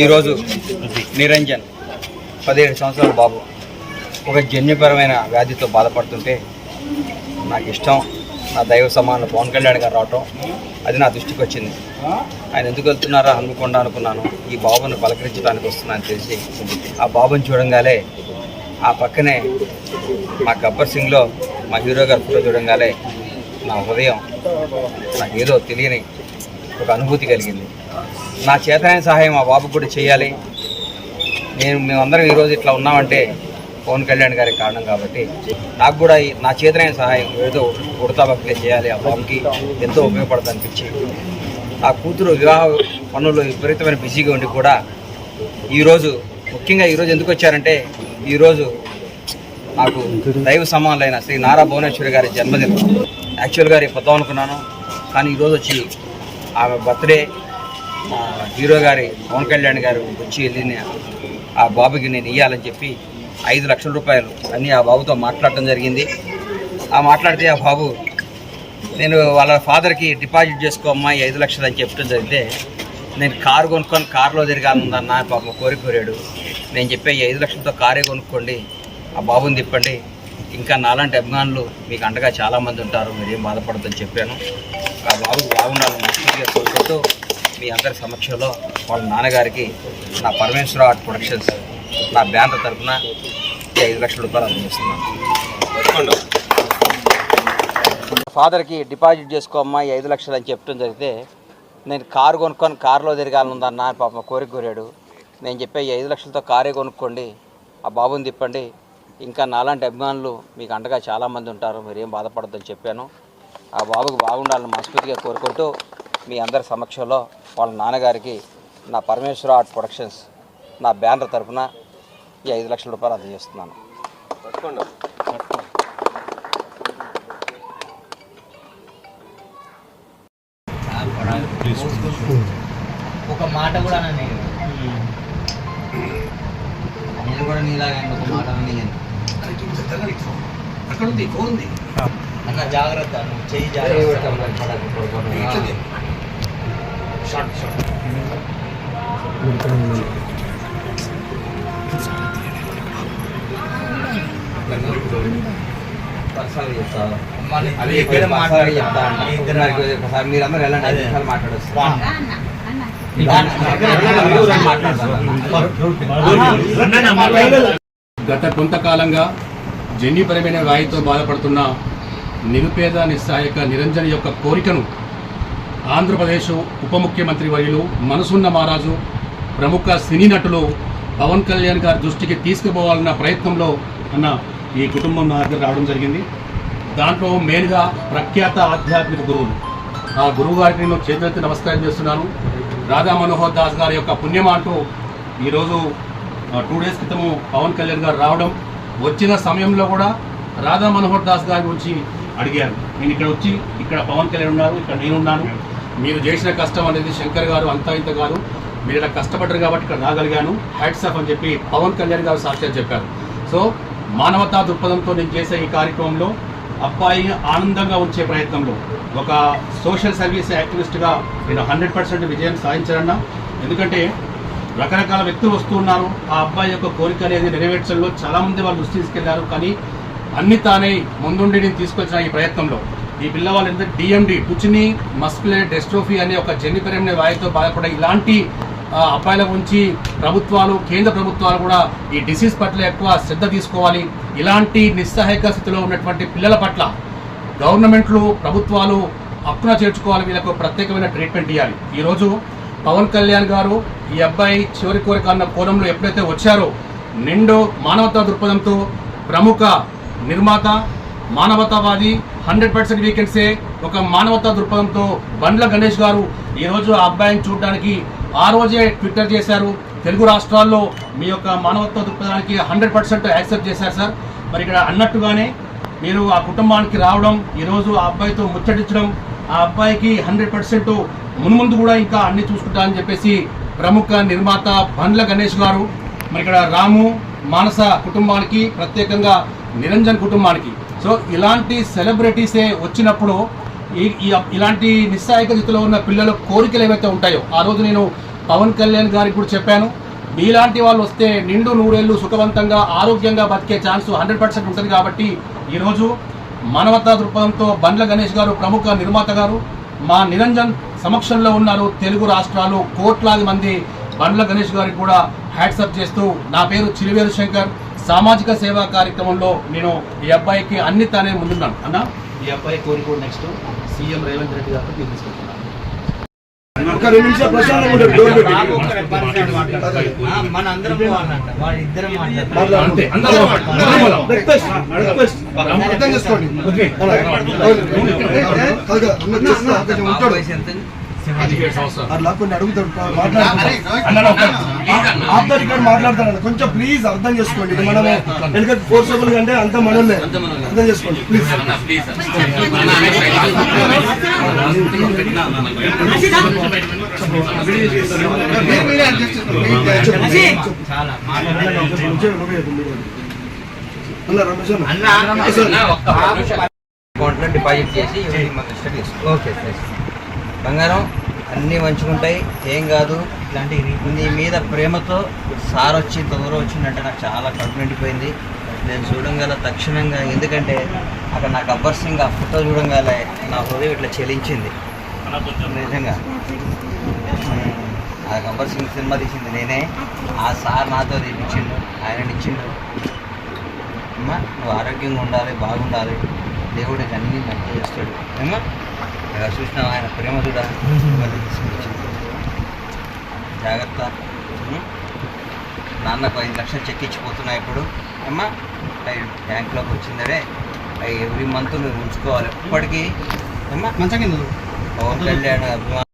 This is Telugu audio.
ఈరోజు నిరంజన్ 17 సంవత్సరాల బాబు ఒక జన్యుపరమైన వ్యాధితో బాధపడుతుంటే నాకు ఇష్టం, నా దైవ సమాన పవన్ కళ్యాణ్ గారు రావటం అది నా దృష్టికి వచ్చింది. ఆయన ఎందుకు వెళ్తున్నారా హన్మకొండ అనుకున్నాను. ఈ బాబుని పలకరించడానికి వస్తున్నాను తెలిసి ఆ బాబుని చూడంగానే ఆ పక్కనే మా గబ్బర్ సింగ్లో మా హీరో గారు ఫోటో చూడంగానే నా హృదయం నాకు ఏదో తెలియని ఒక అనుభూతి కలిగింది. నా చేతనైన సహాయం ఆ బాబుకు కూడా చేయాలి. మేమందరం ఈరోజు ఇట్లా ఉన్నామంటే పవన్ కళ్యాణ్ గారికి కారణం కాబట్టి నాకు కూడా నా చేతనైన సహాయం ఏదో ఉడతా భక్తిగా చేయాలి. ఆ బాబుకి ఎంతో ఉపయోగపడుతుంది అనిపించి నా కూతురు వివాహ పనుల్లో విపరీతమైన బిజీగా ఉండి కూడా ఈరోజు ముఖ్యంగా ఈరోజు ఎందుకు వచ్చారంటే ఈరోజు నాకు దైవ సమానులైన శ్రీ నారా భువనేశ్వరి గారి జన్మదినం. యాక్చువల్గా రేపు వద్దాం అనుకున్నాను, కానీ ఈరోజు వచ్చి ఆమె బర్త్డే హీరో గారి పవన్ కళ్యాణ్ గారు వచ్చి వెళ్ళిన ఆ బాబుకి నేను ఇవ్వాలని చెప్పి 5 లక్షల రూపాయలు అన్నీ ఆ బాబుతో మాట్లాడటం జరిగింది. ఆ మాట్లాడితే ఆ బాబు నేను వాళ్ళ ఫాదర్కి డిపాజిట్ చేసుకోమ్మా 5 లక్షలు అని చెప్పడం జరిగితే నేను కారు కొనుక్కొని కారులో తిరగాలనుందన్న పాపం కోరాడు. నేను చెప్పే 5 లక్షలతో కారే కొనుక్కోండి, ఆ బాబుని తిప్పండి, ఇంకా నాలాంటి అభిమానులు మీకు అండగా చాలామంది ఉంటారు, మీరేం బాధపడద్దని చెప్పాను. ఆ బాబుకి బాగుండాలని మనస్ఫూర్తిగా కోరుకుంటూ మీ అందరి సమక్షంలో వాళ్ళ నాన్నగారికి నా పరమేశ్వర ఆర్ట్ ప్రొడక్షన్స్ నా బ్యానర్ తరఫున 5 లక్షల రూపాయలు అందిస్తున్నాను. ఫాదర్కి డిపాజిట్ చేసుకోమ్మా 5 లక్షలు అని చెప్పడం జరిగితే నేను కారు కొనుక్కొని కారులో తిరగాలనుందన్న పాపం కోరాడు. నేను చెప్పే 5 లక్షలతో కారే కొనుక్కోండి, ఆ బాబుని తిప్పండి, ఇంకా నాలాంటి అభిమానులు మీకు అండగా చాలామంది ఉంటారు, మీరేం బాధపడద్దని చెప్పాను. ఆ బాబుకి బాగుండాలని మనస్ఫూర్తిగా కోరుకుంటూ మీ అందరి సమక్షంలో వాళ్ళ నాన్నగారికి నా పరమేశ్వర ఆర్ట్ ప్రొడక్షన్స్ నా బ్యానర్ తరఫున 5 లక్షల రూపాయలు అందజేస్తున్నాను. ఒక మాట కూడా నేను కూడా నీలాగా ఒక మాట అక్కడ ఉంది ఫోన్ ఉంది అన్న, జాగ్రత్త, నువ్వు చెయ్యి జాగ్రత్త. మీరందరూ వెళ్ళండి, మాట్లాడొచ్చు. గత కొంతకాలంగా జన్యుపరమైన వ్యాధితో బాధపడుతున్న నిరుపేద నిస్సహాయక నిరంజన్ యొక్క కోరికను ఆంధ్రప్రదేశ్ ఉప ముఖ్యమంత్రి వర్యులు మనసున్న మహారాజు ప్రముఖ సినీ నటులు పవన్ కళ్యాణ్ గారి దృష్టికి తీసుకుపోవాలన్న ప్రయత్నంలో ఈ కుటుంబం నా దగ్గర రావడం జరిగింది. దాంట్లో మెయిన్గా ప్రఖ్యాత ఆధ్యాత్మిక గురువులు, ఆ గురువు గారికి నేను చేతులెత్తి నమస్కారం చేస్తున్నాను. రాధా మనోహర్ దాస్ గారి యొక్క పుణ్యం అంటూ ఈరోజు 2 డేస్ క్రితము పవన్ కళ్యాణ్ గారు రావడం, వచ్చిన సమయంలో కూడా రాధా మనోహర్ దాస్ గారి గురించి అడిగారు. నేను ఇక్కడ వచ్చి ఇక్కడ పవన్ కళ్యాణ్ ఉన్నారు, ఇక్కడ నేనున్నాను, మీరు చేసిన కష్టం అనేది శంకర్ గారు అంతా ఇంత కాదు, మీరు ఇలా కష్టపడ్డారు కాబట్టి ఇక్కడ రాగలిగాను, హ్యాట్స్ ఆఫ్ అని చెప్పి పవన్ కళ్యాణ్ గారు సాక్షాత్ చెప్పారు. సో మానవతా దృక్పథంతో నేను చేసే ఈ కార్యక్రమంలో అబ్బాయిని ఆనందంగా ఉంచే ప్రయత్నంలో ఒక సోషల్ సర్వీస్ యాక్టివిస్ట్గా నేను 100% విజయం సాధించాలన్నా. ఎందుకంటే రకరకాల వ్యక్తులు వస్తున్నారు, ఆ అబ్బాయి యొక్క కోరిక అనేది నెరవేర్చడంలో చాలామంది వాళ్ళు దృష్టి తీసుకెళ్లారు. కానీ అన్ని తానే ముందుండి నేను తీసుకొచ్చిన ఈ ప్రయత్నంలో ఈ పిల్లవాళ్ళు ఏంటంటే డిఎండి టుచిని మస్కులర్ డెస్ట్రోఫీ అనే ఒక జన్యుపరమైన వ్యాధితో బాధపడే ఇలాంటి అబ్బాయిల గురించి ప్రభుత్వాలు, కేంద్ర ప్రభుత్వాలు కూడా ఈ డిసీజ్ పట్ల ఎక్కువ శ్రద్ధ తీసుకోవాలి. ఇలాంటి నిస్సహాయక స్థితిలో ఉన్నటువంటి పిల్లల పట్ల గవర్నమెంట్లు, ప్రభుత్వాలు హక్కున చేర్చుకోవాలి, వీళ్ళకు ప్రత్యేకమైన ట్రీట్మెంట్ ఇవ్వాలి. ఈరోజు పవన్ కళ్యాణ్ గారు ఈ అబ్బాయి చివరి కోరిక అన్న కోణంలో ఎప్పుడైతే వచ్చారో నిండు మానవతా దృక్పథంతో ప్రముఖ నిర్మాత, మానవతావాది, 100% వీ కెన్ సే ఒక మానవతా దృక్పథంతో బండ్ల గణేష్ గారు ఈరోజు ఆ అబ్బాయిని చూడడానికి ఆ రోజే ట్విట్టర్ చేశారు. తెలుగు రాష్ట్రాల్లో మీ యొక్క మానవత్వ దృక్పథానికి 100% యాక్సెప్ట్ చేశారు సార్. మరి ఇక్కడ అన్నట్టుగానే మీరు ఆ కుటుంబానికి రావడం, ఈరోజు ఆ అబ్బాయితో ముచ్చటించడం, ఆ అబ్బాయికి 100% మున్ముందు కూడా ఇంకా అన్ని చూసుకుంటా అని చెప్పేసి ప్రముఖ నిర్మాత బండ్ల గణేష్ గారు మరి ఇక్కడ రాము మానస కుటుంబానికి, ప్రత్యేకంగా నిరంజన్ కుటుంబానికి, సో ఇలాంటి సెలబ్రిటీసే వచ్చినప్పుడు ఇలాంటి నిస్సహాయక స్థితిలో ఉన్న పిల్లల కోరికలు ఏవైతే ఉంటాయో, ఆ రోజు నేను పవన్ కళ్యాణ్ గారికి కూడా చెప్పాను, మీలాంటి వాళ్ళు వస్తే నిండు నూరేళ్లు సుఖవంతంగా ఆరోగ్యంగా బతికే ఛాన్స్ 100% ఉంటుంది. కాబట్టి ఈరోజు మానవతా దృక్పథంతో బండ్ల గణేష్ గారు, ప్రముఖ నిర్మాత గారు, మా నిరంజన్ సమక్షంలో ఉన్నారు. తెలుగు రాష్ట్రాలు కోట్లాది మంది బండ్ల గణేష్ గారికి కూడా హ్యాట్సప్ చేస్తూ, నా పేరు చిలివేరు శంకర్. సామాజిక సేవా కార్యక్రమంలో నేను ఈ అబ్బాయికి అన్ని తానే ముందున్నాను అన్న. ఈ అబ్బాయి కోరిక నెక్స్ట్ సీఎం రేవంత్ రెడ్డి గారితో తీసుకుంటున్నాను. మన అందరం పోవాలంట, వాడు ఇద్దరం అంతే, అర్థం చేసుకోండి. కొన్ని అడుగుతాడు మాట్లాడతాడు, కొంచెం ప్లీజ్ అర్థం చేసుకోండి. మనం ఎందుకంటే ఫోర్సబుల్ అంటే అంత మనల్ని అర్థం చేసుకోండి ప్లీజ్. అకౌంట్లో డిపాజిట్ చేసి ఓకే సార్. బంగారం అన్నీ మంచిగుంటాయి, ఏం కాదు. ఇట్లాంటి నీ మీద ప్రేమతో సార్ వచ్చి ఇంత దూరం వచ్చిందంటే నాకు చాలా కడుపు నిండిపోయింది. నేను చూడంగాల తక్షణంగా, ఎందుకంటే అక్కడ నా గబ్బర్ సింగ్ ఆ ఫోటో చూడంగానే నా హృదయం ఇట్లా చెలించింది నిజంగా. ఆ గబ్బర్ సింగ్ సినిమా తీసింది నేనే, ఆ సార్ నాతో తీపించిండు, ఆయన ఇచ్చిండు. అమ్మా నువ్వు ఆరోగ్యంగా ఉండాలి, బాగుండాలి, దేవుడికి అన్నీ మంచి చేస్తాడు. ఏమా అలా చూసినా ఆయన ప్రేమ కూడా తీసుకొచ్చింది. జాగ్రత్త. నాన్నకు 5 లక్షలు చెక్ ఇచ్చిపోతున్నాయి ఇప్పుడు. అమ్మా బ్యాంక్లోకి వచ్చిందరే, అవి ఎవ్రీ మంత్ నువ్వు ఉంచుకోవాలి. ఇప్పటికీ ఏమ్మా పవన్ కళ్యాణ్ అభిమానం